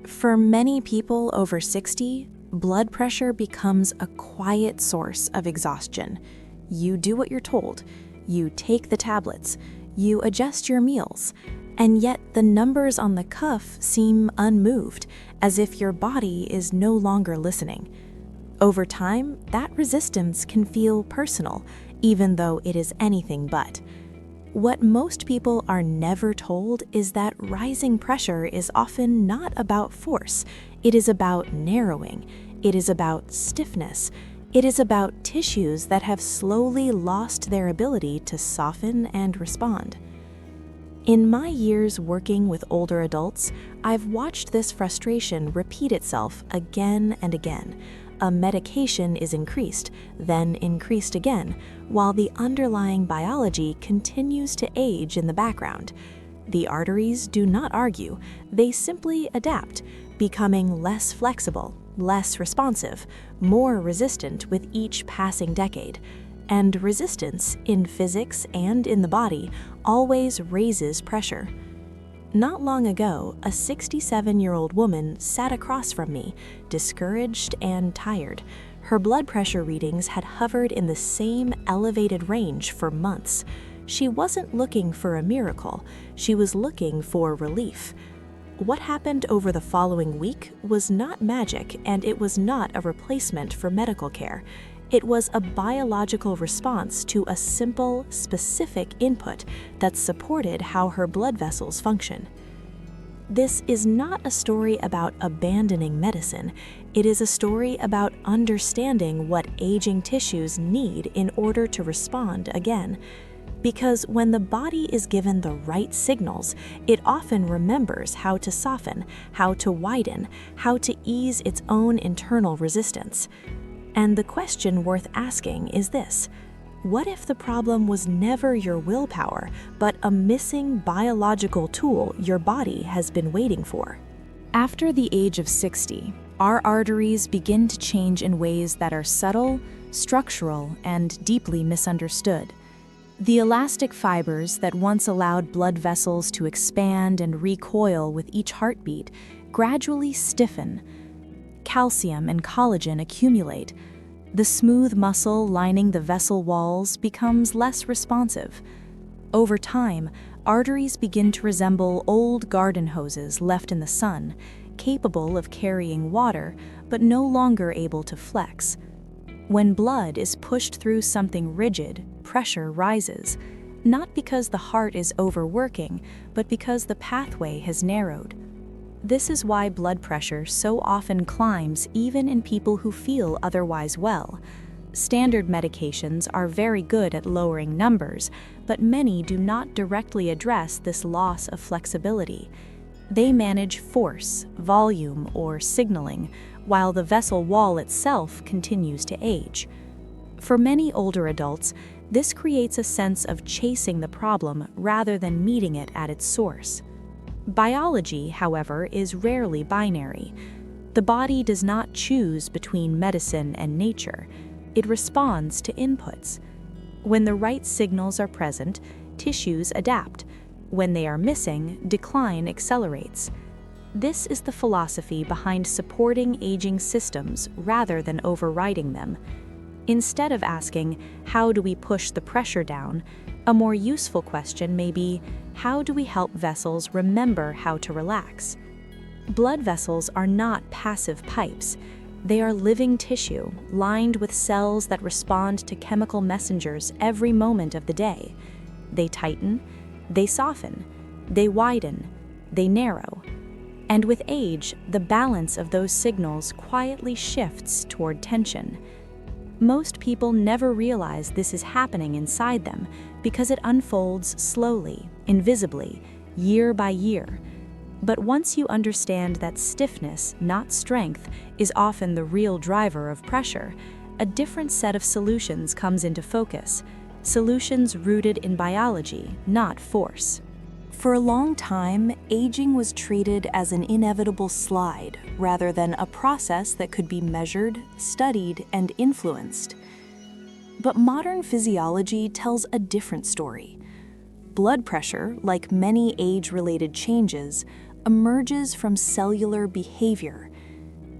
For many people over 60, blood pressure becomes a quiet source of exhaustion. You do what you're told, you take the tablets, you adjust your meals, and yet the numbers on the cuff seem unmoved, as if your body is no longer listening. Over time, that resistance can feel personal, even though it is anything but. What most people are never told is that rising pressure is often not about force. It is about narrowing. It is about stiffness. It is about tissues that have slowly lost their ability to soften and respond. In my years working with older adults, I've watched this frustration repeat itself again and again. A medication is increased, then increased again, while the underlying biology continues to age in the background. The arteries do not argue, they simply adapt, becoming less flexible, less responsive, more resistant with each passing decade. And resistance, in physics and in the body, always raises pressure. Not long ago, a 67-year-old woman sat across from me, discouraged and tired. Her blood pressure readings had hovered in the same elevated range for months. She wasn't looking for a miracle, she was looking for relief. What happened over the following week was not magic, and it was not a replacement for medical care. It was a biological response to a simple, specific input that supported how her blood vessels function. This is not a story about abandoning medicine. It is a story about understanding what aging tissues need in order to respond again. Because when the body is given the right signals, it often remembers how to soften, how to widen, how to ease its own internal resistance. And the question worth asking is this: what if the problem was never your willpower, but a missing biological tool your body has been waiting for? After the age of 60, our arteries begin to change in ways that are subtle, structural, and deeply misunderstood. The elastic fibers that once allowed blood vessels to expand and recoil with each heartbeat gradually stiffen. Calcium and collagen accumulate. The smooth muscle lining the vessel walls becomes less responsive. Over time, arteries begin to resemble old garden hoses left in the sun, capable of carrying water, but no longer able to flex. When blood is pushed through something rigid, pressure rises, not because the heart is overworking, but because the pathway has narrowed. This is why blood pressure so often climbs even in people who feel otherwise well. Standard medications are very good at lowering numbers, but many do not directly address this loss of flexibility. They manage force, volume, or signaling, while the vessel wall itself continues to age. For many older adults, this creates a sense of chasing the problem rather than meeting it at its source. Biology, however, is rarely binary. The body does not choose between medicine and nature. It responds to inputs. When the right signals are present, tissues adapt. When they are missing, decline accelerates. This is the philosophy behind supporting aging systems rather than overriding them. Instead of asking, how do we push the pressure down, a more useful question may be, how do we help vessels remember how to relax? Blood vessels are not passive pipes. They are living tissue, lined with cells that respond to chemical messengers every moment of the day. They tighten, they soften, they widen, they narrow. And with age, the balance of those signals quietly shifts toward tension. Most people never realize this is happening inside them because it unfolds slowly, invisibly, year by year. But once you understand that stiffness, not strength, is often the real driver of pressure, a different set of solutions comes into focus. Solutions rooted in biology, not force. For a long time, aging was treated as an inevitable slide rather than a process that could be measured, studied, and influenced. But modern physiology tells a different story. Blood pressure, like many age-related changes, emerges from cellular behavior.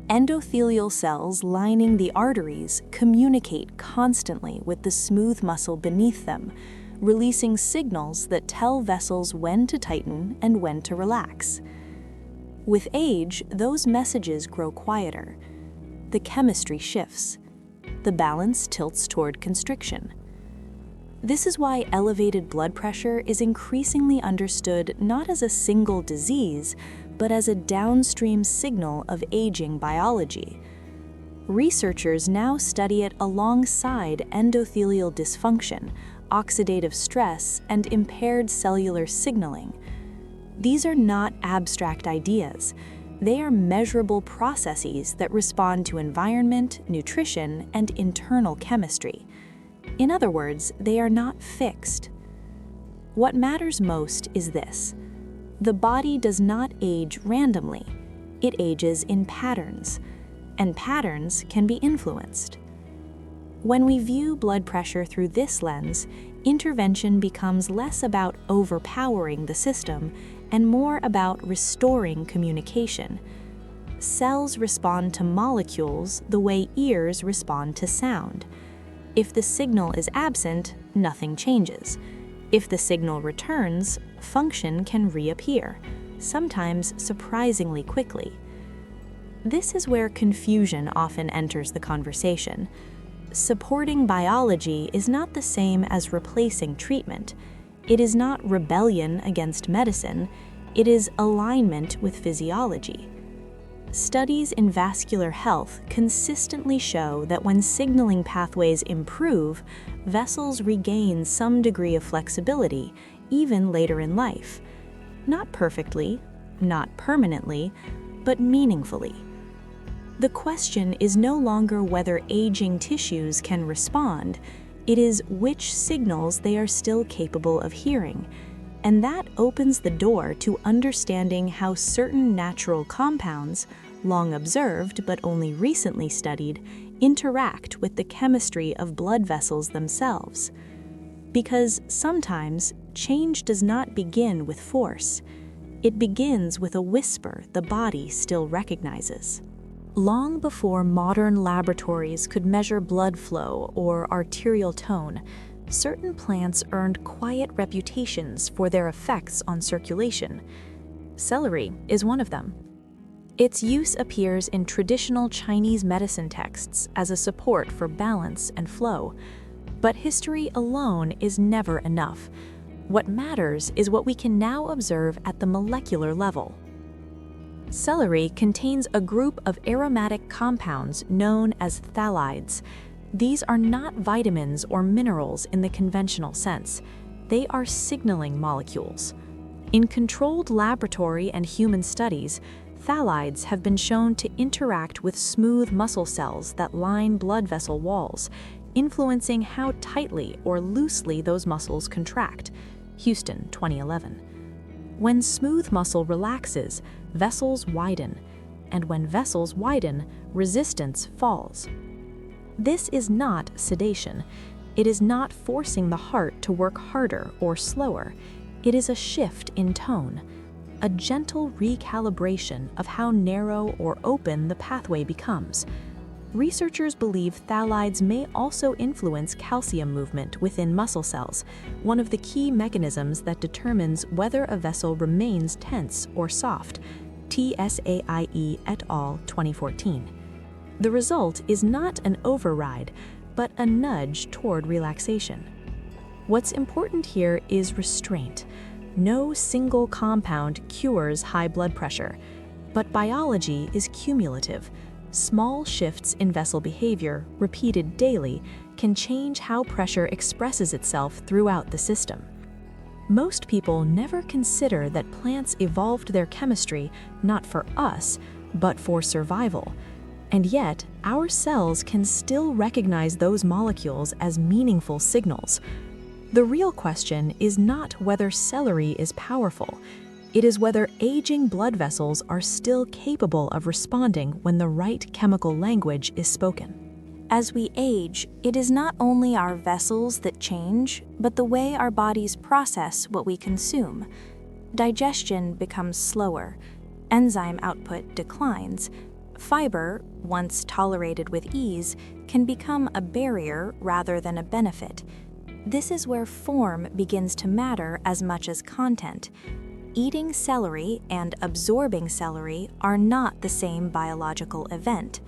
Endothelial cells lining the arteries communicate constantly with the smooth muscle beneath them, releasing signals that tell vessels when to tighten and when to relax. With age, those messages grow quieter. The chemistry shifts. The balance tilts toward constriction. This is why elevated blood pressure is increasingly understood not as a single disease, but as a downstream signal of aging biology. Researchers now study it alongside endothelial dysfunction, oxidative stress, and impaired cellular signaling. These are not abstract ideas. They are measurable processes that respond to environment, nutrition, and internal chemistry. In other words, they are not fixed. What matters most is this: the body does not age randomly. It ages in patterns, and patterns can be influenced. When we view blood pressure through this lens, intervention becomes less about overpowering the system and more about restoring communication. Cells respond to molecules the way ears respond to sound. If the signal is absent, nothing changes. If the signal returns, function can reappear, sometimes surprisingly quickly. This is where confusion often enters the conversation. Supporting biology is not the same as replacing treatment. It is not rebellion against medicine. It is alignment with physiology. Studies in vascular health consistently show that when signaling pathways improve, vessels regain some degree of flexibility, even later in life. Not perfectly, not permanently, but meaningfully. The question is no longer whether aging tissues can respond, it is which signals they are still capable of hearing. And that opens the door to understanding how certain natural compounds, long observed but only recently studied, interact with the chemistry of blood vessels themselves. Because sometimes change does not begin with force. It begins with a whisper the body still recognizes. Long before modern laboratories could measure blood flow or arterial tone, certain plants earned quiet reputations for their effects on circulation. Celery is one of them. Its use appears in traditional Chinese medicine texts as a support for balance and flow. But history alone is never enough. What matters is what we can now observe at the molecular level. Celery contains a group of aromatic compounds known as phthalides. These are not vitamins or minerals in the conventional sense. They are signaling molecules. In controlled laboratory and human studies, phthalides have been shown to interact with smooth muscle cells that line blood vessel walls, influencing how tightly or loosely those muscles contract. Houston, 2011. When smooth muscle relaxes, vessels widen, and when vessels widen, resistance falls. This is not sedation. It is not forcing the heart to work harder or slower. It is a shift in tone, a gentle recalibration of how narrow or open the pathway becomes. Researchers believe phthalides may also influence calcium movement within muscle cells, one of the key mechanisms that determines whether a vessel remains tense or soft. TSAIE et al. 2014. The result is not an override, but a nudge toward relaxation. What's important here is restraint. No single compound cures high blood pressure, but biology is cumulative. Small shifts in vessel behavior, repeated daily, can change how pressure expresses itself throughout the system. Most people never consider that plants evolved their chemistry not for us, but for survival. And yet, our cells can still recognize those molecules as meaningful signals. The real question is not whether celery is powerful. It is whether aging blood vessels are still capable of responding when the right chemical language is spoken. As we age, it is not only our vessels that change, but the way our bodies process what we consume. Digestion becomes slower, enzyme output declines. Fiber, once tolerated with ease, can become a barrier rather than a benefit. This is where form begins to matter as much as content. Eating celery and absorbing celery are not the same biological event.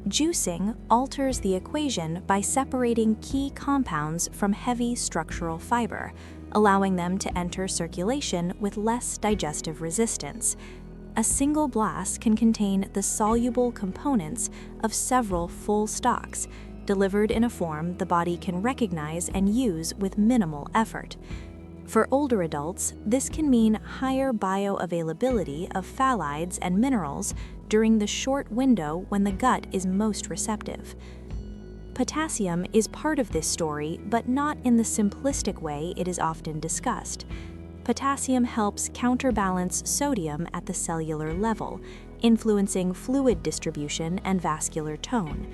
Juicing alters the equation by separating key compounds from heavy structural fiber, allowing them to enter circulation with less digestive resistance. A single glass can contain the soluble components of several full stocks, delivered in a form the body can recognize and use with minimal effort. For older adults, this can mean higher bioavailability of phthalates and minerals during the short window when the gut is most receptive. Potassium is part of this story, but not in the simplistic way it is often discussed. Potassium helps counterbalance sodium at the cellular level, influencing fluid distribution and vascular tone.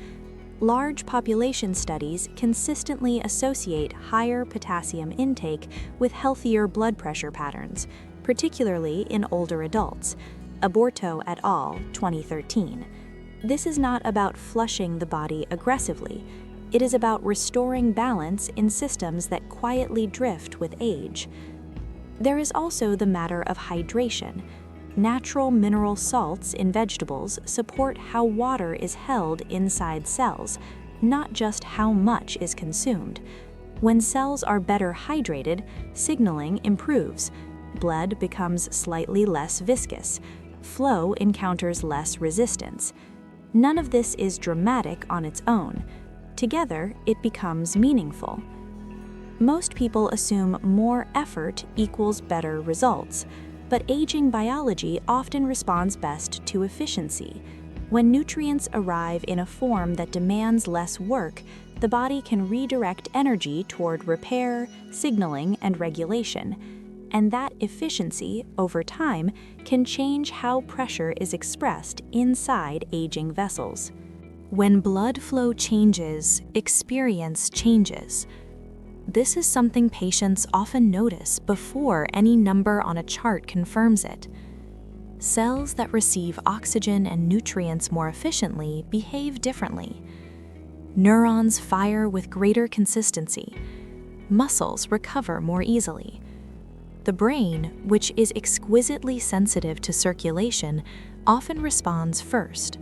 Large population studies consistently associate higher potassium intake with healthier blood pressure patterns, particularly in older adults. Aborto et al., 2013. This is not about flushing the body aggressively. It is about restoring balance in systems that quietly drift with age. There is also the matter of hydration. Natural mineral salts in vegetables support how water is held inside cells, not just how much is consumed. When cells are better hydrated, signaling improves. Blood becomes slightly less viscous. Flow encounters less resistance. None of this is dramatic on its own. Together, it becomes meaningful. Most people assume more effort equals better results, but aging biology often responds best to efficiency. When nutrients arrive in a form that demands less work, the body can redirect energy toward repair, signaling, and regulation. And that efficiency, over time, can change how pressure is expressed inside aging vessels. When blood flow changes, experience changes. This is something patients often notice before any number on a chart confirms it. Cells that receive oxygen and nutrients more efficiently behave differently. Neurons fire with greater consistency. Muscles recover more easily. The brain, which is exquisitely sensitive to circulation, often responds first.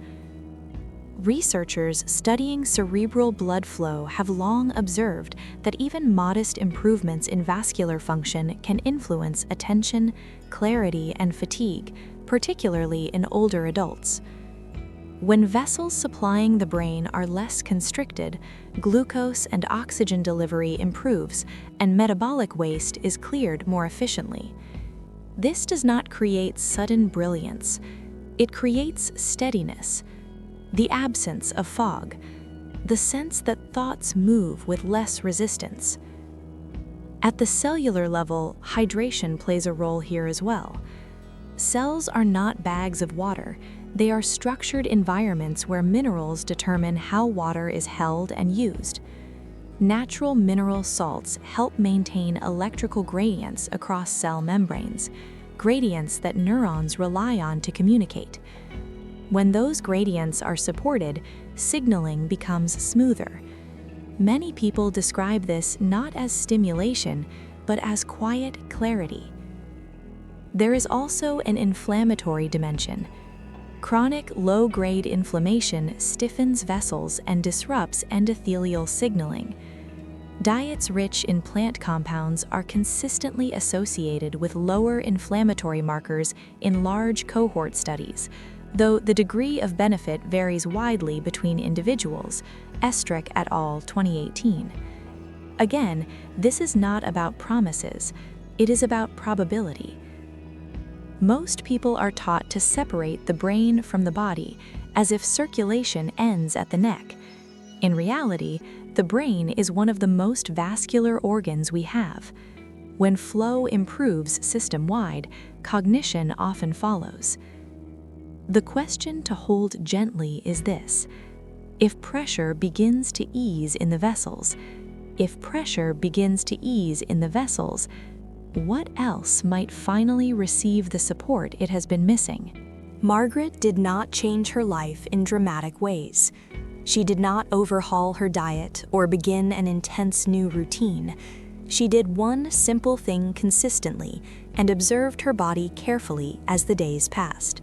Researchers studying cerebral blood flow have long observed that even modest improvements in vascular function can influence attention, clarity, and fatigue, particularly in older adults. When vessels supplying the brain are less constricted, glucose and oxygen delivery improves, and metabolic waste is cleared more efficiently. This does not create sudden brilliance. It creates steadiness, the absence of fog, the sense that thoughts move with less resistance. At the cellular level, hydration plays a role here as well. Cells are not bags of water. They are structured environments where minerals determine how water is held and used. Natural mineral salts help maintain electrical gradients across cell membranes, gradients that neurons rely on to communicate. When those gradients are supported, signaling becomes smoother. Many people describe this not as stimulation, but as quiet clarity. There is also an inflammatory dimension. Chronic low-grade inflammation stiffens vessels and disrupts endothelial signaling. Diets rich in plant compounds are consistently associated with lower inflammatory markers in large cohort studies, though the degree of benefit varies widely between individuals, Estrick et al., 2018. Again, this is not about promises, it is about probability. Most people are taught to separate the brain from the body, as if circulation ends at the neck. In reality, the brain is one of the most vascular organs we have. When flow improves system-wide, cognition often follows. The question to hold gently is this: if pressure begins to ease in the vessels, what else might finally receive the support it has been missing? Margaret did not change her life in dramatic ways. She did not overhaul her diet or begin an intense new routine. She did one simple thing consistently and observed her body carefully as the days passed.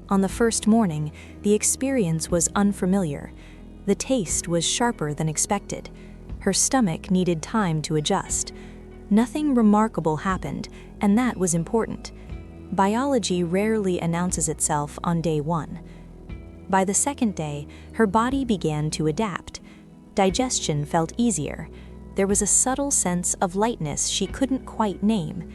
On the first morning, the experience was unfamiliar. The taste was sharper than expected. Her stomach needed time to adjust. Nothing remarkable happened, and that was important. Biology rarely announces itself on day one. By the second day, her body began to adapt. Digestion felt easier. There was a subtle sense of lightness she couldn't quite name.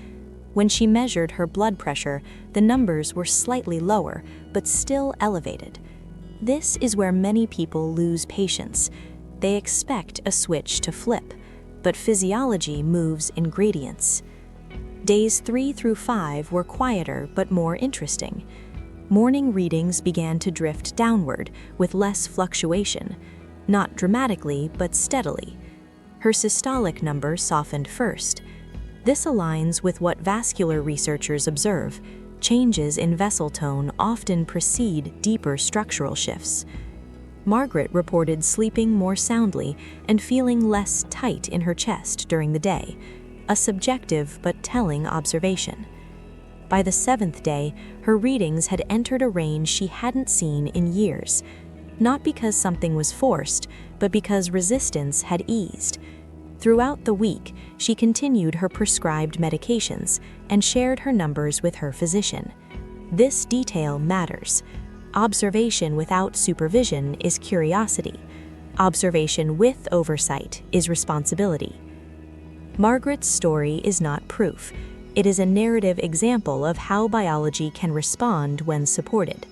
When she measured her blood pressure, the numbers were slightly lower, but still elevated. This is where many people lose patience. They expect a switch to flip, but physiology moves in gradients. Days 3 through 5 were quieter but more interesting. Morning readings began to drift downward with less fluctuation, not dramatically but steadily. Her systolic number softened first. This aligns with what vascular researchers observe. Changes in vessel tone often precede deeper structural shifts. Margaret reported sleeping more soundly and feeling less tight in her chest during the day, a subjective but telling observation. By the 7th day, her readings had entered a range she hadn't seen in years, not because something was forced, but because resistance had eased. Throughout the week, she continued her prescribed medications and shared her numbers with her physician. This detail matters. Observation without supervision is curiosity. Observation with oversight is responsibility. Margaret's story is not proof. It is a narrative example of how biology can respond when supported.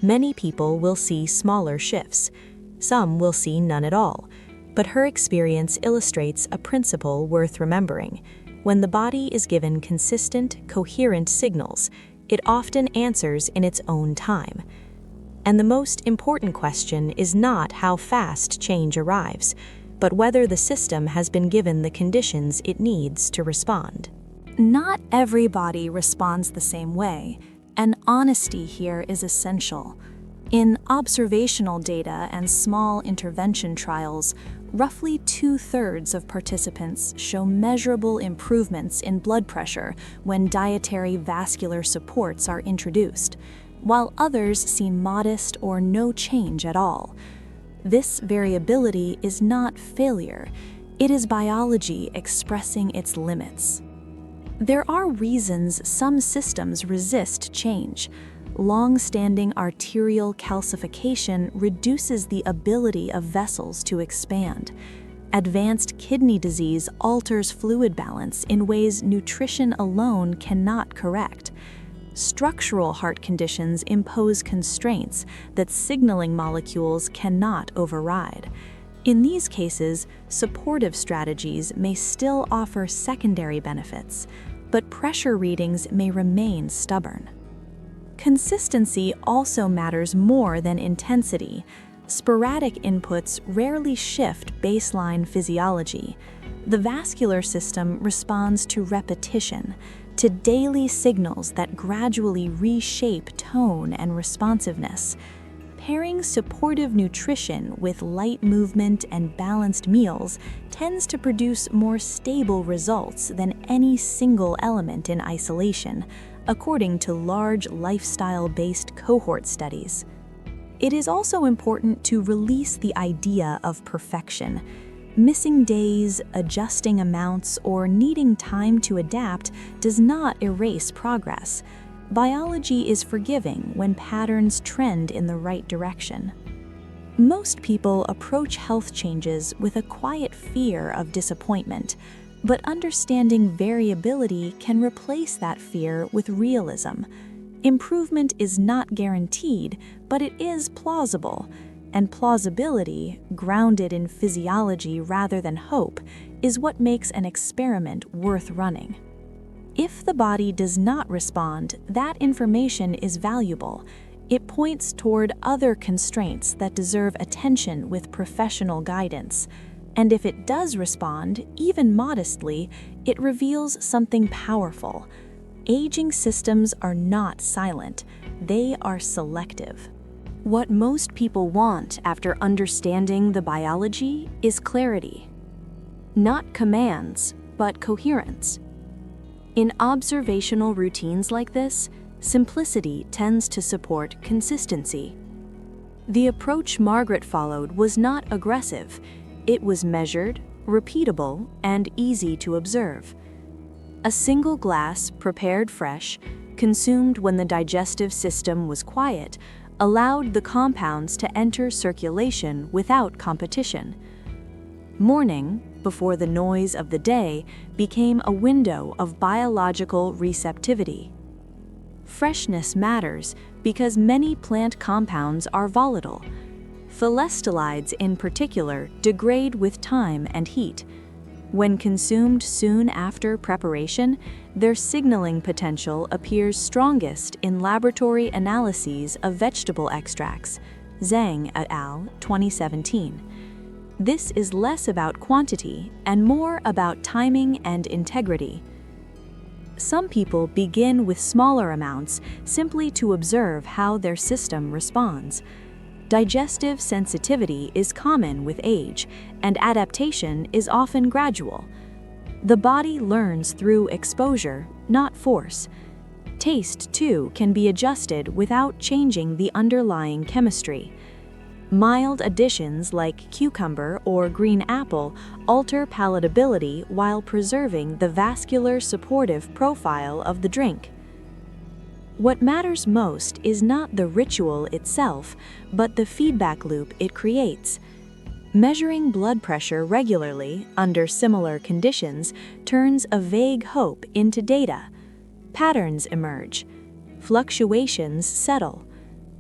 Many people will see smaller shifts. Some will see none at all. But her experience illustrates a principle worth remembering. When the body is given consistent, coherent signals, it often answers in its own time. And the most important question is not how fast change arrives, but whether the system has been given the conditions it needs to respond. Not every body responds the same way, and honesty here is essential. In observational data and small intervention trials, roughly 2/3 of participants show measurable improvements in blood pressure when dietary vascular supports are introduced, while others see modest or no change at all. This variability is not failure, it is biology expressing its limits. There are reasons some systems resist change. Long-standing arterial calcification reduces the ability of vessels to expand. Advanced kidney disease alters fluid balance in ways nutrition alone cannot correct. Structural heart conditions impose constraints that signaling molecules cannot override. In these cases, supportive strategies may still offer secondary benefits, but pressure readings may remain stubborn. Consistency also matters more than intensity. Sporadic inputs rarely shift baseline physiology. The vascular system responds to repetition, to daily signals that gradually reshape tone and responsiveness. Pairing supportive nutrition with light movement and balanced meals tends to produce more stable results than any single element in isolation, according to large lifestyle-based cohort studies. It is also important to release the idea of perfection. Missing days, adjusting amounts, or needing time to adapt does not erase progress. Biology is forgiving when patterns trend in the right direction. Most people approach health changes with a quiet fear of disappointment, but understanding variability can replace that fear with realism. Improvement is not guaranteed, but it is plausible. And plausibility, grounded in physiology rather than hope, is what makes an experiment worth running. If the body does not respond, that information is valuable. It points toward other constraints that deserve attention with professional guidance. And if it does respond, even modestly, it reveals something powerful. Aging systems are not silent, they are selective. What most people want after understanding the biology is clarity. Not commands, but coherence. In observational routines like this, simplicity tends to support consistency. The approach Margaret followed was not aggressive. It was measured, repeatable, and easy to observe. A single glass, prepared fresh, consumed when the digestive system was quiet, allowed the compounds to enter circulation without competition. Morning, before the noise of the day, became a window of biological receptivity. Freshness matters because many plant compounds are volatile. Phyllestolides in particular degrade with time and heat. When consumed soon after preparation, their signaling potential appears strongest in laboratory analyses of vegetable extracts, Zhang et al., 2017. This is less about quantity and more about timing and integrity. Some people begin with smaller amounts simply to observe how their system responds. Digestive sensitivity is common with age, and adaptation is often gradual. The body learns through exposure, not force. Taste, too, can be adjusted without changing the underlying chemistry. Mild additions like cucumber or green apple alter palatability while preserving the vascular supportive profile of the drink. What matters most is not the ritual itself, but the feedback loop it creates. Measuring blood pressure regularly under similar conditions turns a vague hope into data. Patterns emerge. Fluctuations settle.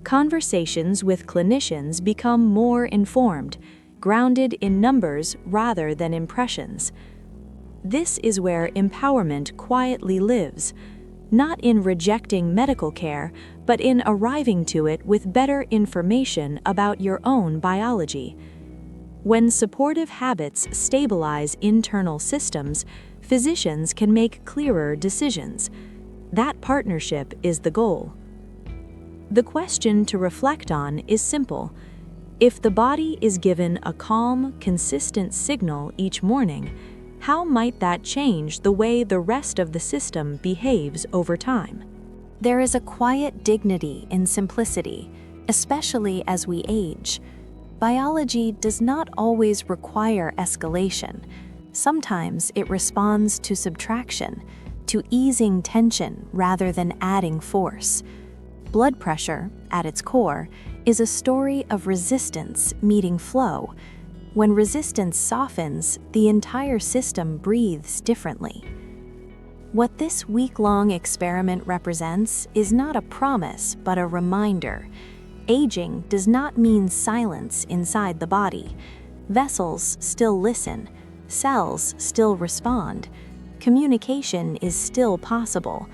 Conversations with clinicians become more informed, grounded in numbers rather than impressions. This is where empowerment quietly lives, not in rejecting medical care, but in arriving to it with better information about your own biology. When supportive habits stabilize internal systems, physicians can make clearer decisions. That partnership is the goal. The question to reflect on is simple. If the body is given a calm, consistent signal each morning, how might that change the way the rest of the system behaves over time? There is a quiet dignity in simplicity, especially as we age. Biology does not always require escalation. Sometimes it responds to subtraction, to easing tension rather than adding force. Blood pressure, at its core, is a story of resistance meeting flow. When resistance softens, the entire system breathes differently. What this week-long experiment represents is not a promise, but a reminder. Aging does not mean silence inside the body. Vessels still listen, cells still respond, communication is still possible.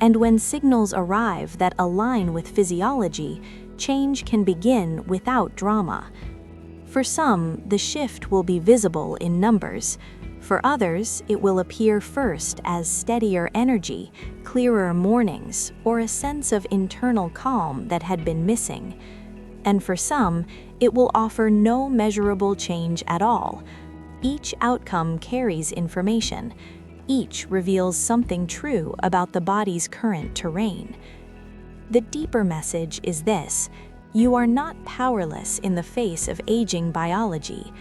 And when signals arrive that align with physiology, change can begin without drama. For some, the shift will be visible in numbers. For others, it will appear first as steadier energy, clearer mornings, or a sense of internal calm that had been missing. And for some, it will offer no measurable change at all. Each outcome carries information. Each reveals something true about the body's current terrain. The deeper message is this: you are not powerless in the face of aging biology.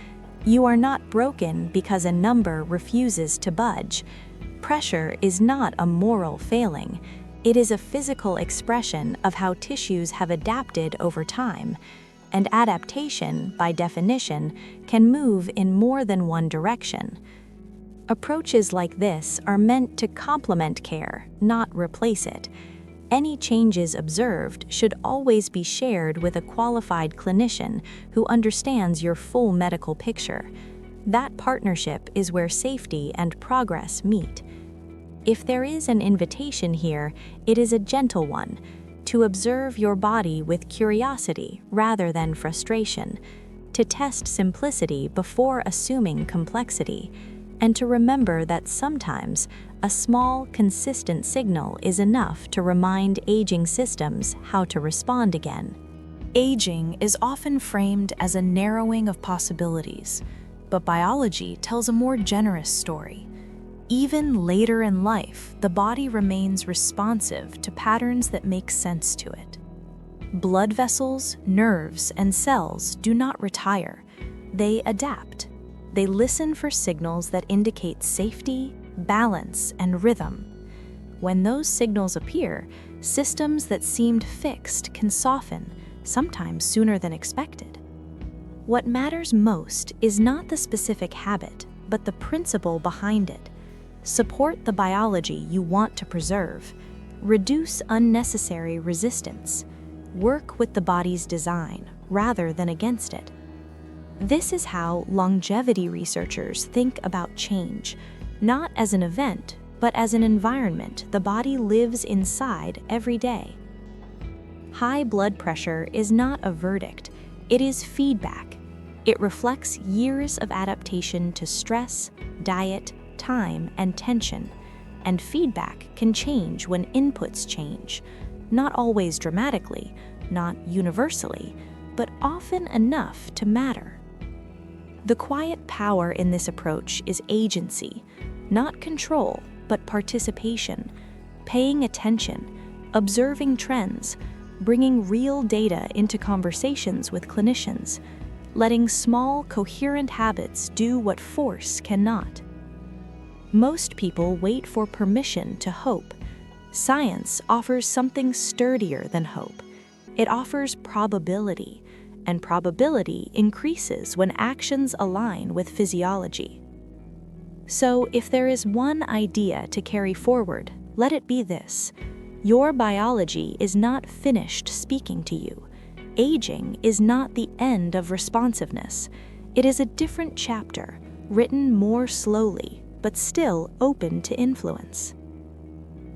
You are not broken because a number refuses to budge. Pressure is not a moral failing. It is a physical expression of how tissues have adapted over time. And adaptation, by definition, can move in more than one direction. Approaches like this are meant to complement care, not replace it. Any changes observed should always be shared with a qualified clinician who understands your full medical picture. That partnership is where safety and progress meet. If there is an invitation here, it is a gentle one, to observe your body with curiosity rather than frustration, to test simplicity before assuming complexity, and to remember that sometimes a small, consistent signal is enough to remind aging systems how to respond again. Aging is often framed as a narrowing of possibilities, but biology tells a more generous story. Even later in life, the body remains responsive to patterns that make sense to it. Blood vessels, nerves, and cells do not retire. They adapt. They listen for signals that indicate safety, balance, and rhythm. When those signals appear, systems that seemed fixed can soften, sometimes sooner than expected. What matters most is not the specific habit, but the principle behind it. Support the biology you want to preserve. Reduce unnecessary resistance. Work with the body's design rather than against it. This is how longevity researchers think about change, not as an event, but as an environment the body lives inside every day. High blood pressure is not a verdict, it is feedback. It reflects years of adaptation to stress, diet, time, and tension, and feedback can change when inputs change, not always dramatically, not universally, but often enough to matter. The quiet power in this approach is agency, not control, but participation, paying attention, observing trends, bringing real data into conversations with clinicians, letting small, coherent habits do what force cannot. Most people wait for permission to hope. Science offers something sturdier than hope. It offers probability, and probability increases when actions align with physiology. So, if there is one idea to carry forward, let it be this: your biology is not finished speaking to you. Aging is not the end of responsiveness. It is a different chapter, written more slowly, but still open to influence.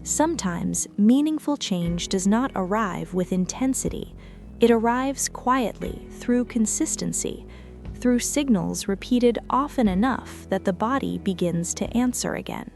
Sometimes meaningful change does not arrive with intensity. It arrives quietly through consistency, through signals repeated often enough that the body begins to answer again.